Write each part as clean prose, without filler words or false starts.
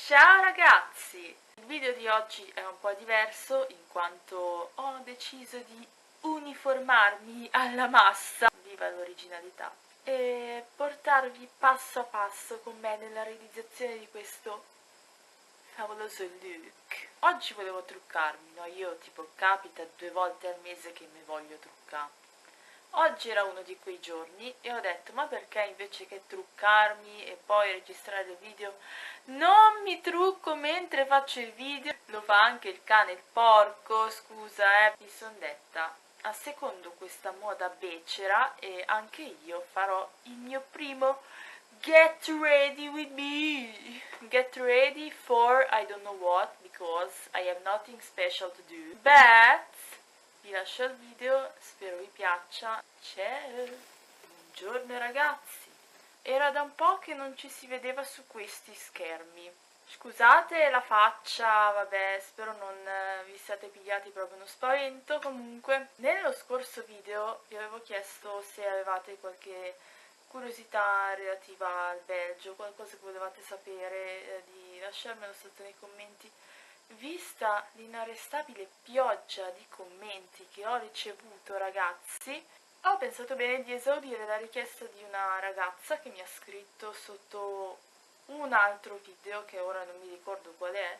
Ciao ragazzi! Il video di oggi è un po' diverso in quanto ho deciso di uniformarmi alla massa, viva l'originalità, e portarvi passo a passo con me nella realizzazione di questo favoloso look. Oggi volevo truccarmi, no? Io tipo capita 2 volte al mese che mi voglio truccare. Oggi era uno di quei giorni e ho detto ma perché invece che truccarmi e poi registrare il video non mi trucco mentre faccio il video? Lo fa anche il cane, il porco, scusa mi son detta a secondo questa moda becera e anche io farò il mio primo get ready with me. Get ready for I don't know what because I have nothing special to do, but vi lascio il video, spero vi piaccia. Ciao! Buongiorno ragazzi! Era da un po' che non ci si vedeva su questi schermi. Scusate la faccia, vabbè, spero non vi siate pigliati proprio uno spavento. Comunque, nello scorso video vi avevo chiesto se avevate qualche curiosità relativa al Belgio, qualcosa che volevate sapere, di lasciarmelo sotto nei commenti. Vista l'inarrestabile pioggia di commenti che ho ricevuto, ragazzi, ho pensato bene di esaudire la richiesta di una ragazza che mi ha scritto sotto un altro video, che ora non mi ricordo qual è.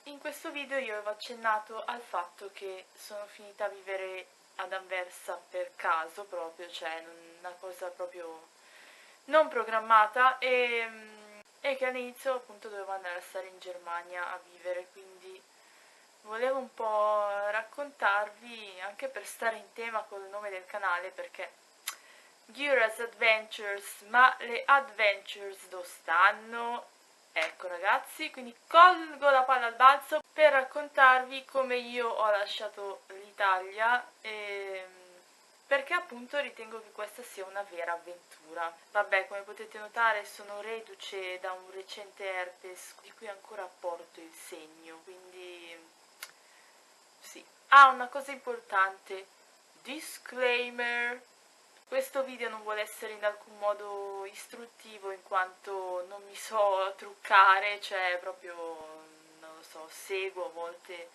In questo video io avevo accennato al fatto che sono finita a vivere ad Anversa per caso proprio, cioè una cosa proprio non programmata e che all'inizio appunto dovevo andare a stare in Germania a vivere, quindi volevo un po' raccontarvi, anche per stare in tema col nome del canale, perché Gyura's Adventures, ma le adventures dove stanno? Ecco ragazzi, quindi colgo la palla al balzo per raccontarvi come io ho lasciato l'Italia perché appunto ritengo che questa sia una vera avventura. Vabbè, come potete notare sono reduce da un recente herpes di cui ancora porto il segno, quindi sì. Ah, una cosa importante, disclaimer, questo video non vuole essere in alcun modo istruttivo in quanto non mi so truccare, cioè proprio, non lo so, seguo a volte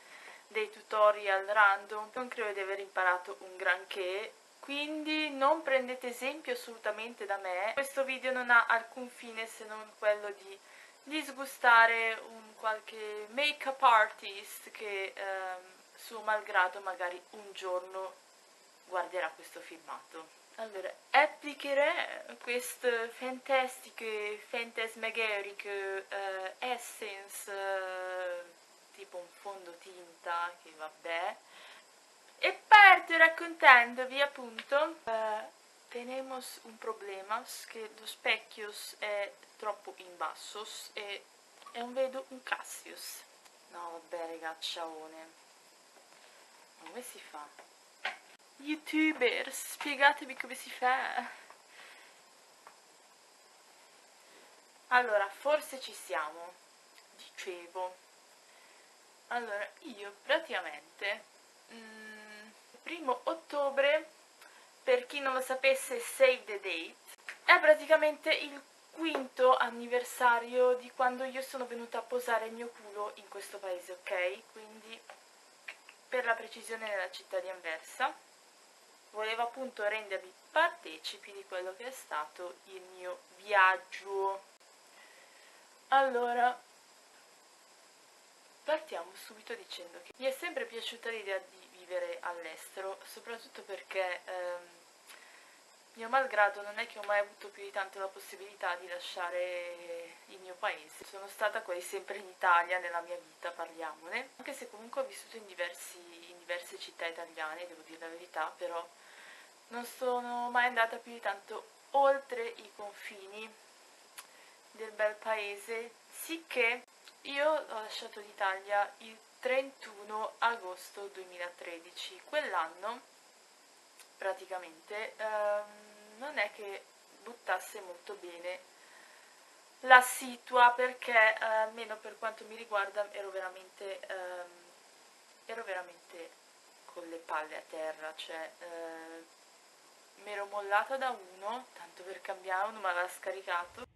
dei tutorial random, non credo di aver imparato un granché, quindi non prendete esempio assolutamente da me. Questo video non ha alcun fine se non quello di disgustare un qualche make-up artist che suo malgrado magari un giorno guarderà questo filmato. Allora, applicherò questo fantasmagorico essence tipo un fondotinta che vabbè, e parto raccontandovi appunto tenemos un problema che lo specchio è troppo in basso e non vedo un Cassius. No vabbè ragazzaone, come si fa? YouTuber, spiegatemi come si fa. Allora, forse ci siamo. Dicevo. Allora, io praticamente 1° ottobre, per chi non lo sapesse, save the date, è praticamente il 5° anniversario di quando io sono venuta a posare il mio culo in questo paese, ok? Quindi, per la precisione, nella città di Anversa. Volevo appunto rendervi partecipi di quello che è stato il mio viaggio. Allora, partiamo subito dicendo che mi è sempre piaciuta l'idea di vivere all'estero, soprattutto perché mio malgrado non è che ho mai avuto più di tanto la possibilità di lasciare il mio paese. Sono stata quasi sempre in Italia nella mia vita, parliamone, anche se comunque ho vissuto in diverse città italiane, devo dire la verità, però non sono mai andata più di tanto oltre i confini del bel paese, sicché io ho lasciato l'Italia il 31 agosto 2013. Quell'anno praticamente non è che buttasse molto bene la situa, perché almeno per quanto mi riguarda ero veramente con le palle a terra, cioè mi ero mollata da uno, tanto per cambiare, uno mi aveva scaricato.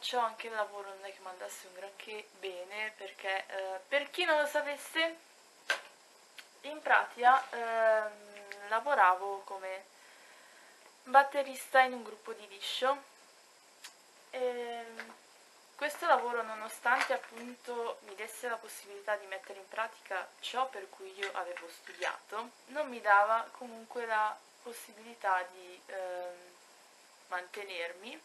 ciò anche il lavoro non è che mi andasse un granché bene, perché per chi non lo sapesse, in pratica lavoravo come batterista in un gruppo di liscio. E questo lavoro, nonostante appunto mi desse la possibilità di mettere in pratica ciò per cui io avevo studiato, non mi dava comunque la possibilità di mantenermi.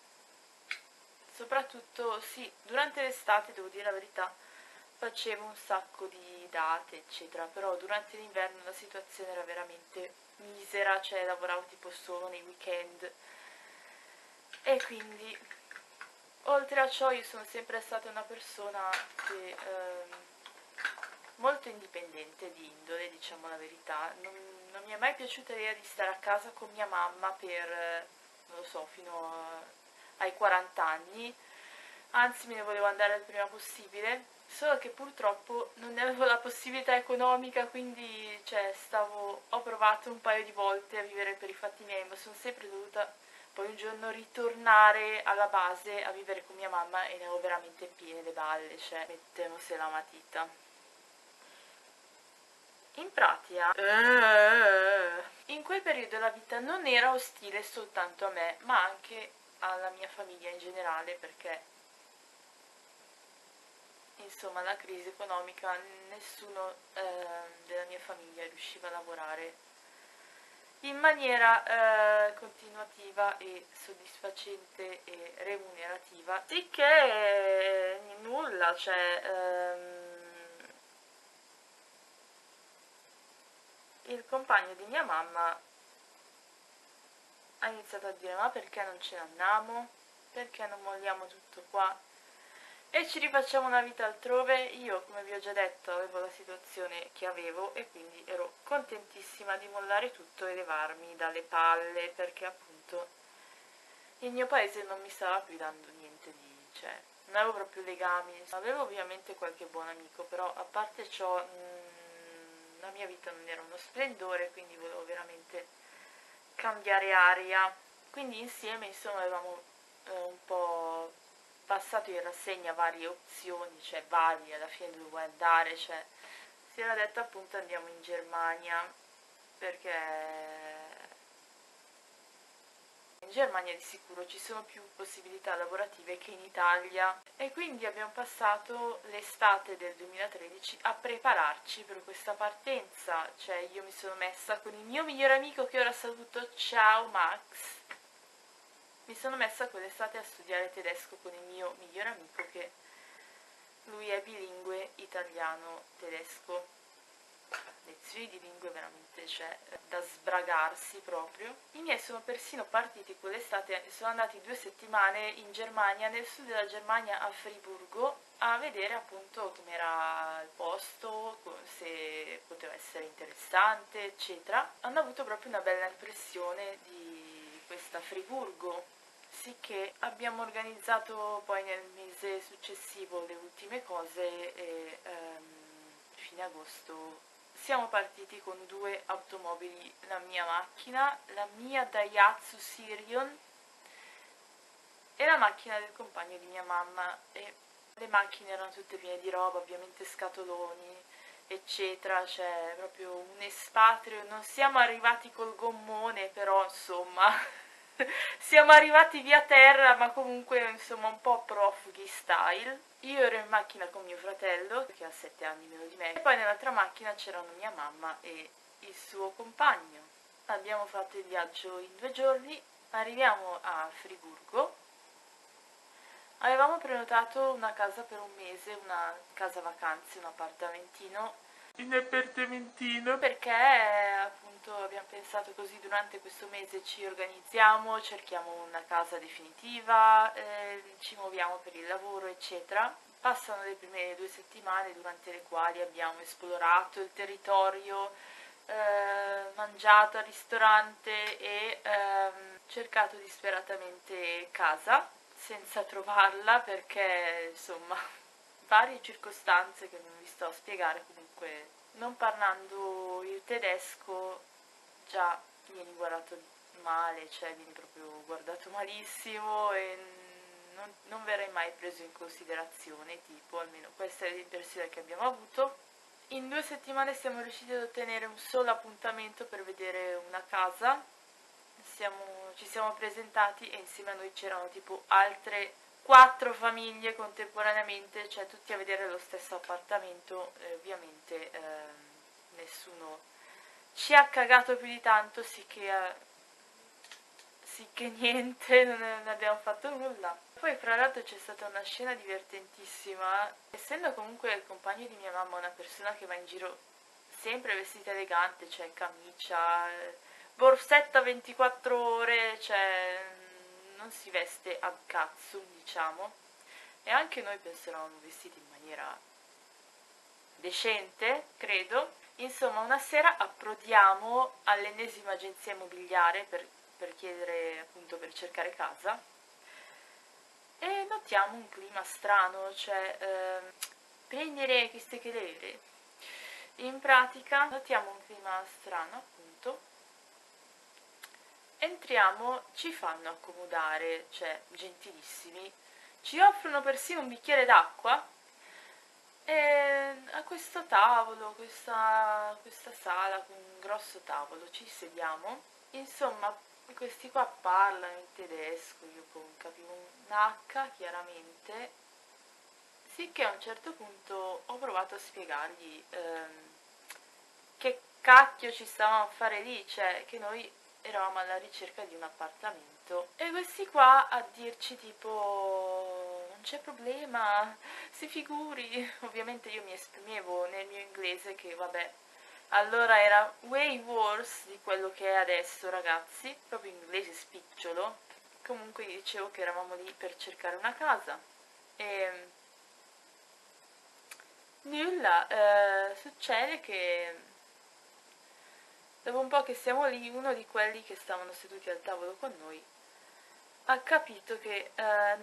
Soprattutto, sì, durante l'estate, devo dire la verità, facevo un sacco di date, eccetera, però durante l'inverno la situazione era veramente misera, cioè lavoravo tipo solo nei weekend. E quindi, oltre a ciò, io sono sempre stata una persona che molto indipendente di indole, diciamo la verità. Non mi è mai piaciuta l'idea di stare a casa con mia mamma per, non lo so, ai 40 anni, anzi me ne volevo andare il prima possibile, solo che purtroppo non ne avevo la possibilità economica, quindi cioè, ho provato un paio di volte a vivere per i fatti miei, ma sono sempre dovuta poi un giorno ritornare alla base a vivere con mia mamma e ne avevo veramente piene le balle, cioè mettevo se la matita. In pratica, in quel periodo la vita non era ostile soltanto a me, ma anche alla mia famiglia in generale, perché insomma la crisi economica, nessuno della mia famiglia riusciva a lavorare in maniera continuativa e soddisfacente e remunerativa, sicché nulla, cioè il compagno di mia mamma ha iniziato a dire: ma perché non ce ne andiamo? Perché non molliamo tutto qua e ci rifacciamo una vita altrove? Io, come vi ho già detto, avevo la situazione che avevo e quindi ero contentissima di mollare tutto e levarmi dalle palle, perché appunto il mio paese non mi stava più dando niente di, cioè, non avevo proprio legami. Avevo ovviamente qualche buon amico, però a parte ciò la mia vita non era uno splendore, quindi volevo veramente cambiare aria. Quindi insieme, insomma, avevamo un po' passato in rassegna varie opzioni, cioè varie, alla fine dove vuoi andare, cioè si era detto appunto andiamo in Germania, perché in Germania di sicuro ci sono più possibilità lavorative che in Italia, e quindi abbiamo passato l'estate del 2013 a prepararci per questa partenza. Cioè io mi sono messa con il mio migliore amico, che ora saluto, ciao Max, mi sono messa quell'estate a studiare tedesco con il mio migliore amico, che lui è bilingue italiano-tedesco. Lezioni di lingue veramente, cioè, da sbragarsi proprio. I miei sono persino partiti quell'estate, sono andati 2 settimane in Germania, nel sud della Germania, a Friburgo, a vedere appunto com'era il posto, se poteva essere interessante, eccetera. Hanno avuto proprio una bella impressione di questa Friburgo, sicché abbiamo organizzato poi nel mese successivo le ultime cose e fine agosto siamo partiti con 2 automobili, la mia macchina, la mia Daihatsu Sirion e la macchina del compagno di mia mamma, e le macchine erano tutte piene di roba, ovviamente scatoloni, eccetera, cioè proprio un espatrio. Non siamo arrivati col gommone, però insomma siamo arrivati via terra, ma comunque insomma un po' profughi style. Io ero in macchina con mio fratello, che ha 7 anni meno di me, e poi nell'altra macchina c'erano mia mamma e il suo compagno. Abbiamo fatto il viaggio in 2 giorni, arriviamo a Friburgo. Avevamo prenotato una casa per un mese, una casa vacanze, un appartamentino. Un appartamentino, perché appunto abbiamo pensato così: durante questo mese ci organizziamo, cerchiamo una casa definitiva, ci muoviamo per il lavoro, eccetera. Passano le prime 2 settimane, durante le quali abbiamo esplorato il territorio, mangiato al ristorante e cercato disperatamente casa, senza trovarla, perché insomma varie circostanze che non vi sto a spiegare. Comunque, non parlando il tedesco già vieni guardato male, cioè vieni proprio guardato malissimo e non verrei mai preso in considerazione, tipo, almeno questa è l'impressione che abbiamo avuto. In 2 settimane siamo riusciti ad ottenere un solo appuntamento per vedere una casa, ci siamo presentati e insieme a noi c'erano tipo altre 4 famiglie contemporaneamente, cioè tutti a vedere lo stesso appartamento, e ovviamente nessuno ci ha cagato più di tanto, sì che niente, non abbiamo fatto nulla. Poi fra l'altro c'è stata una scena divertentissima, essendo comunque il compagno di mia mamma una persona che va in giro sempre vestita elegante, cioè camicia, borsetta 24 ore, cioè non si veste a cazzo, diciamo, e anche noi penso eravamo vestiti in maniera decente, credo. Insomma, una sera approdiamo all'ennesima agenzia immobiliare per chiedere, appunto, per cercare casa e notiamo un clima strano, cioè prendere queste chiedere. In pratica notiamo un clima strano, appunto. Entriamo, ci fanno accomodare, cioè gentilissimi, ci offrono persino un bicchiere d'acqua. E a questo tavolo, questa sala con un grosso tavolo, ci sediamo. Insomma, questi qua parlano in tedesco, io non capivo un H chiaramente, sicché a un certo punto ho provato a spiegargli che cacchio ci stavamo a fare lì, cioè che noi eravamo alla ricerca di un appartamento e questi qua a dirci tipo non c'è problema, si figuri. Ovviamente io mi esprimevo nel mio inglese che vabbè, allora era way worse di quello che è adesso, ragazzi, proprio inglese spicciolo. Comunque gli dicevo che eravamo lì per cercare una casa e nulla, succede che dopo un po' che siamo lì, uno di quelli che stavano seduti al tavolo con noi ha capito che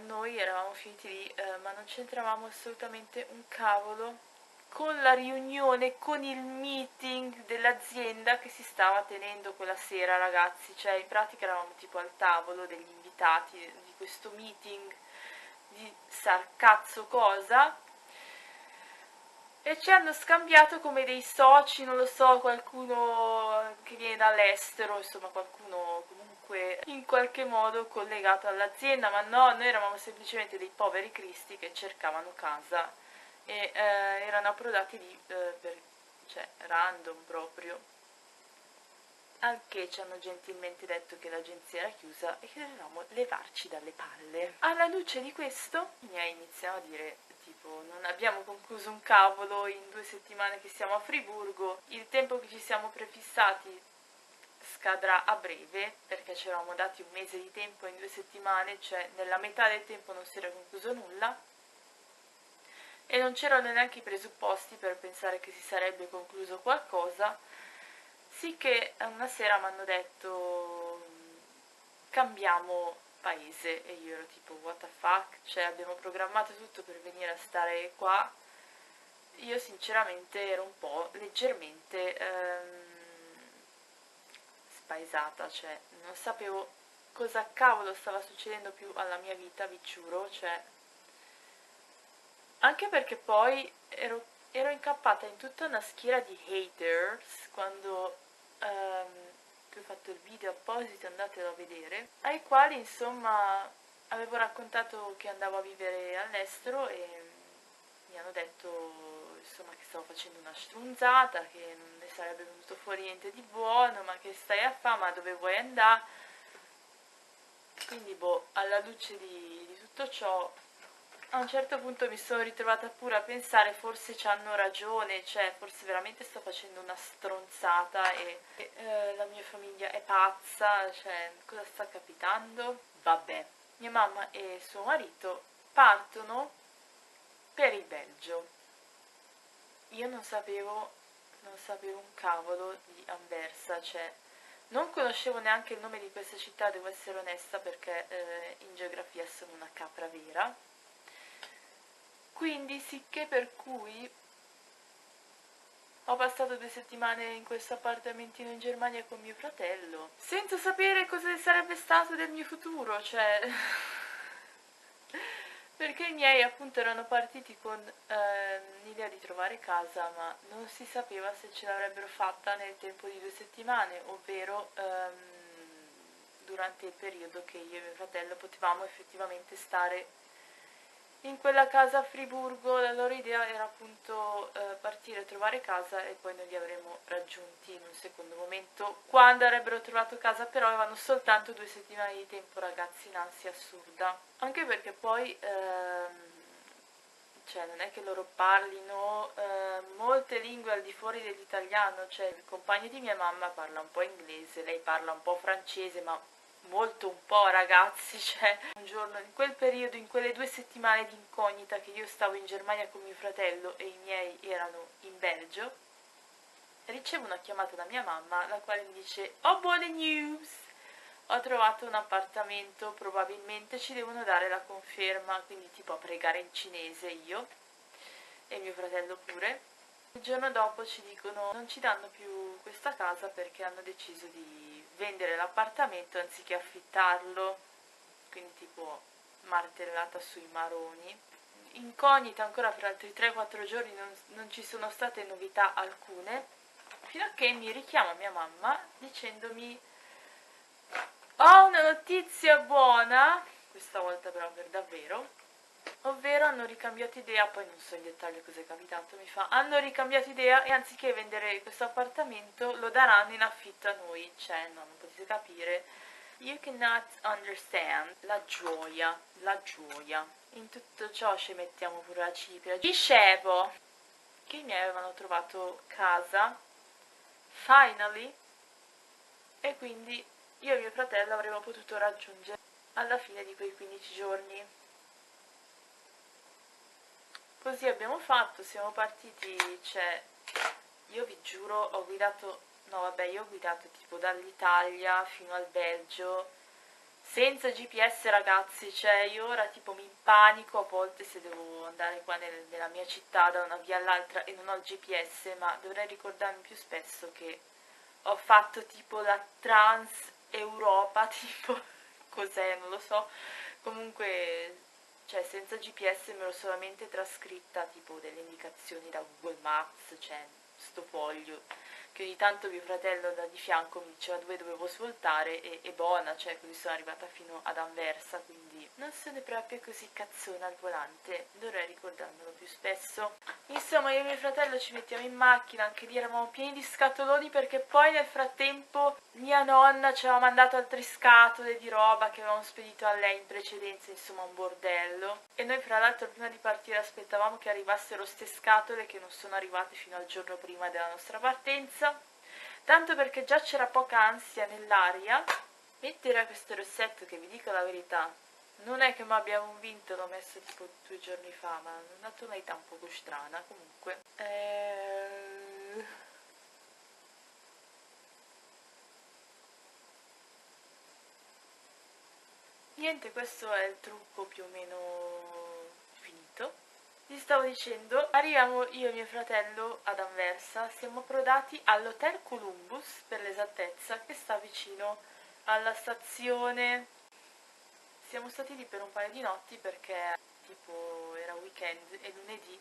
noi eravamo finiti lì, ma non c'entravamo assolutamente un cavolo con la riunione, con il meeting dell'azienda che si stava tenendo quella sera, ragazzi. Cioè, in pratica eravamo tipo al tavolo degli invitati di questo meeting di sarcazzo cosa, e ci hanno scambiato come dei soci, non lo so, qualcuno che viene dall'estero, insomma qualcuno comunque in qualche modo collegato all'azienda, ma no, noi eravamo semplicemente dei poveri cristi che cercavano casa e erano approdati lì cioè random proprio. Al che ci hanno gentilmente detto che l'agenzia era chiusa e che dovevamo levarci dalle palle. Alla luce di questo, i miei iniziano a dire tipo non abbiamo concluso un cavolo in 2 settimane che siamo a Friburgo, il tempo che ci siamo prefissati scadrà a breve perché ci eravamo dati un mese di tempo in 2 settimane, cioè nella metà del tempo non si era concluso nulla e non c'erano neanche i presupposti per pensare che si sarebbe concluso qualcosa. Sì che una sera mi hanno detto cambiamo paese e io ero tipo what the fuck, cioè abbiamo programmato tutto per venire a stare qua. Io sinceramente ero un po' leggermente spaesata, cioè non sapevo cosa cavolo stava succedendo più alla mia vita, vi giuro, cioè anche perché poi ero incappata in tutta una schiera di haters quando vi ho fatto il video apposito, andatelo a vedere, ai quali insomma avevo raccontato che andavo a vivere all'estero e mi hanno detto insomma che stavo facendo una strunzata, che non ne sarebbe venuto fuori niente di buono, ma che stai a fa, ma dove vuoi andare? Quindi boh, alla luce di tutto ciò a un certo punto mi sono ritrovata pure a pensare forse c'hanno ragione, cioè forse veramente sto facendo una stronzata e la mia famiglia è pazza, cioè cosa sta capitando? Vabbè, mia mamma e suo marito partono per il Belgio. Io non sapevo un cavolo di Anversa, cioè non conoscevo neanche il nome di questa città, devo essere onesta, perché in geografia sono una capra vera. Quindi sicché per cui ho passato 2 settimane in questo appartamentino in Germania con mio fratello, senza sapere cosa sarebbe stato del mio futuro, cioè perché i miei appunto erano partiti con l'idea di trovare casa, ma non si sapeva se ce l'avrebbero fatta nel tempo di 2 settimane, ovvero durante il periodo che io e mio fratello potevamo effettivamente stare in quella casa a Friburgo. La loro idea era appunto partire a trovare casa e poi noi li avremmo raggiunti in un secondo momento quando avrebbero trovato casa, però avevano soltanto 2 settimane di tempo, ragazzi, in ansia assurda. Anche perché poi cioè non è che loro parlino molte lingue al di fuori dell'italiano, cioè il compagno di mia mamma parla un po' inglese, lei parla un po' francese, ma molto un po', ragazzi, cioè un giorno in quel periodo, in quelle 2 settimane di incognita che io stavo in Germania con mio fratello e i miei erano in Belgio, ricevo una chiamata da mia mamma la quale mi dice: "Ho buone news! Ho trovato un appartamento, probabilmente ci devono dare la conferma", quindi tipo a pregare in cinese io e mio fratello pure. Il giorno dopo ci dicono non ci danno più questa casa perché hanno deciso di vendere l'appartamento anziché affittarlo, quindi tipo martellata sui maroni. Incognita ancora per altri 3-4 giorni, non ci sono state novità alcune, fino a che mi richiama mia mamma dicendomi: "Ho una notizia buona", questa volta però per davvero, ovvero hanno ricambiato idea, poi non so in dettaglio cosa è capitato, mi fa: "Hanno ricambiato idea e anziché vendere questo appartamento lo daranno in affitto a noi". Cioè, no, non potete capire. You cannot understand la gioia, la gioia. In tutto ciò ci mettiamo pure la cipria. Dicevo che i miei avevano trovato casa, finally, e quindi io e mio fratello avremmo potuto raggiungere alla fine di quei 15 giorni. Così abbiamo fatto, siamo partiti, cioè, io vi giuro, ho guidato, no vabbè, io ho guidato tipo dall'Italia fino al Belgio, senza GPS, ragazzi, cioè io ora tipo mi impanico a volte se devo andare qua nella mia città da una via all'altra e non ho il GPS, ma dovrei ricordarmi più spesso che ho fatto tipo la Trans Europa, tipo cos'è, non lo so, comunque, cioè senza GPS me l'ho solamente trascritta tipo delle indicazioni da Google Maps, cioè sto foglio che ogni tanto mio fratello da di fianco mi diceva dove dovevo svoltare e buona, cioè così sono arrivata fino ad Anversa, quindi non sono proprio così cazzona al volante, dovrei ricordarmelo più spesso. Insomma, io e mio fratello ci mettiamo in macchina, anche lì eravamo pieni di scatoloni perché poi nel frattempo mia nonna ci aveva mandato altre scatole di roba che avevamo spedito a lei in precedenza, insomma un bordello. E noi fra l'altro prima di partire aspettavamo che arrivassero ste scatole che non sono arrivate fino al giorno prima della nostra partenza, tanto perché già c'era poca ansia nell'aria. Mettere a questo rossetto, che vi dico la verità, non è che mi abbia convinto, l'ho messo tipo 2 giorni fa, ma è una tonalità un poco strana, comunque. Niente, questo è il trucco più o meno finito. Vi stavo dicendo, arriviamo io e mio fratello ad Anversa, siamo approdati all'Hotel Columbus, per l'esattezza, che sta vicino alla stazione. Siamo stati lì per un paio di notti perché tipo era weekend e lunedì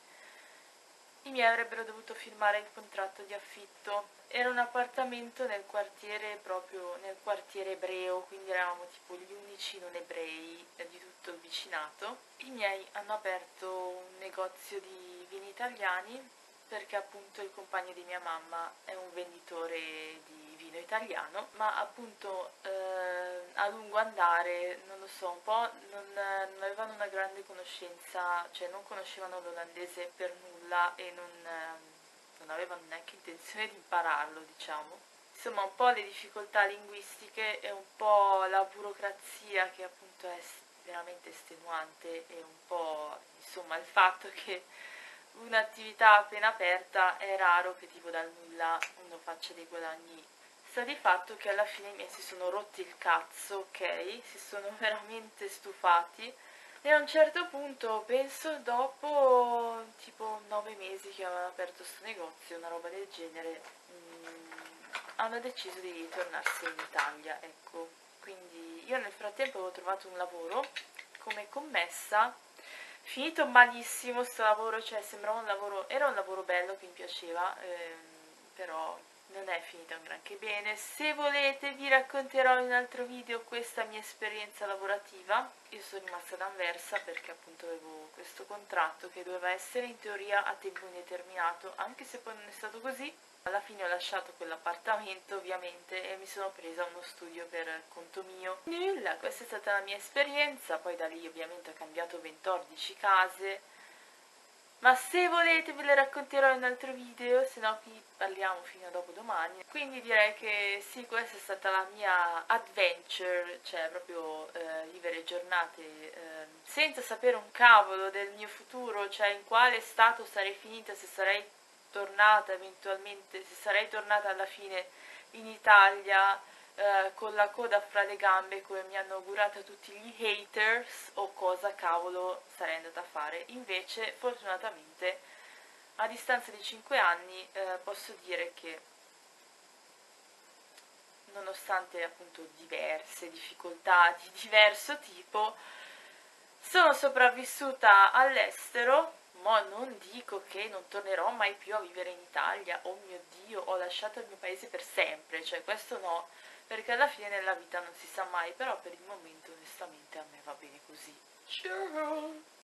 i miei avrebbero dovuto firmare il contratto di affitto. Era un appartamento nel quartiere, proprio nel quartiere ebreo, quindi eravamo tipo gli unici non ebrei di tutto il vicinato. I miei hanno aperto un negozio di vini italiani perché appunto il compagno di mia mamma è un venditore di vino italiano, ma appunto a lungo andare, non lo so, un po' non avevano una grande conoscenza, cioè non conoscevano l'olandese per nulla e non avevano neanche intenzione di impararlo, diciamo. Insomma, un po' le difficoltà linguistiche e un po' la burocrazia che appunto è veramente estenuante e un po' insomma il fatto che un'attività appena aperta è raro che tipo dal nulla uno faccia dei guadagni. Sta di fatto che alla fine i miei si sono rotti il cazzo, ok? Si sono veramente stufati e a un certo punto, penso dopo tipo 9 mesi che avevano aperto sto negozio, una roba del genere, hanno deciso di tornarsene in Italia, ecco. Quindi io nel frattempo avevo trovato un lavoro come commessa finito malissimo sto lavoro, cioè sembrava un lavoro, era un lavoro bello che mi piaceva, però non è finita un granché bene. Se volete vi racconterò in un altro video questa mia esperienza lavorativa. Io sono rimasta ad Anversa perché appunto avevo questo contratto che doveva essere in teoria a tempo indeterminato, anche se poi non è stato così. Alla fine ho lasciato quell'appartamento ovviamente e mi sono presa uno studio per conto mio. Nulla, questa è stata la mia esperienza, poi da lì ovviamente ho cambiato 14 case, ma se volete ve le racconterò in un altro video, se no qui parliamo fino a dopodomani. Quindi direi che sì, questa è stata la mia adventure, cioè proprio vivere giornate senza sapere un cavolo del mio futuro, cioè in quale stato sarei finita, se sarei tornata eventualmente, se sarei tornata alla fine in Italia con la coda fra le gambe come mi hanno augurato tutti gli haters, o cosa cavolo sarei andata a fare. Invece fortunatamente a distanza di 5 anni posso dire che nonostante appunto diverse difficoltà di diverso tipo sono sopravvissuta all'estero. Ma non dico che non tornerò mai più a vivere in Italia, oh mio Dio, ho lasciato il mio paese per sempre, cioè questo no, perché alla fine nella vita non si sa mai, però per il momento onestamente a me va bene così. Ciao!